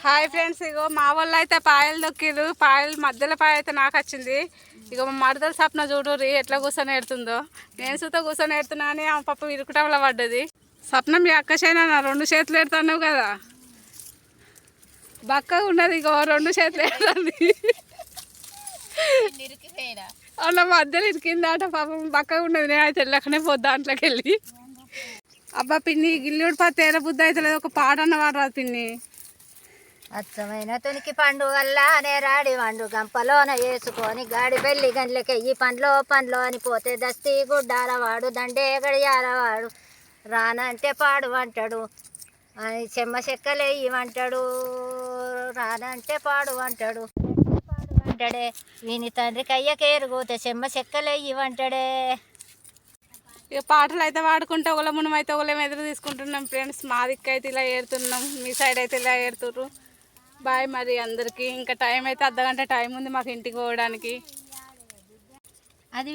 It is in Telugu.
హాయ్ ఫ్రెండ్స్, ఇగో మా వాళ్ళు అయితే పాయలు దొక్కిరు. పాయలు మధ్యలో పాయ అయితే నాకు వచ్చింది. ఇగో మా మరదల సప్న చూడరు ఎట్లా కూర్చొని ఎడుతుందో. నేను సుతో కూర్చొని ఎడుతున్నా అని ఆ పప్పు ఇరుకుటంలో పడ్డది. సప్న మీ అక్క చైనా నా 2 చేతులు ఎడుతున్నావు కదా, బక్కగా ఉన్నది. ఇగో 2 చేతులు ఎడుతుంది. అలా మధ్యలో ఇరికిందాట పాపం, బక్కగా ఉన్నది. నేను అయితే వెళ్ళకనే పోద్దా దాంట్లోకి వెళ్ళి. అబ్బా పిన్ని, గిల్లుడు పత్తి ఏడ బుద్ధి అయితే లేదు, ఒక పాట అన్నవాడు రాదు పిన్ని. అచ్చమైన తునికి పండు వల్లనే రాడి వండు గంపలోన వేసుకొని గాడి బెల్లి గండ్లకెయ్యి పండ్లో అని పోతే దస్తి గుడ్డాల వాడు దండే గడియారవాడు రానంటే పాడు అంటాడు అని చెమ్మ చెక్కలేయి అంటాడు, రానంటే పాడు అంటాడు అంటాడే. వీని తండ్రికి అయ్యకేరుగుతే చెమ్మ చెక్కలేయి అంటాడే. ఇక పాటలు అయితే పాడుకుంటే ఒకళ్ళ మనం అయితే ఒకళ్ళం ఎదురు తీసుకుంటున్నాం ఫ్రెండ్స్. మా దిక్కు అయితే ఇలా ఏడుతున్నాం, మీ సైడ్ అయితే ఇలా ఏడుతుర్రు. బాయ్ మరి అందరికీ. ఇంకా టైం అయితే అర్ధగంట టైం ఉంది మాకు ఇంటికి పోవడానికి. అది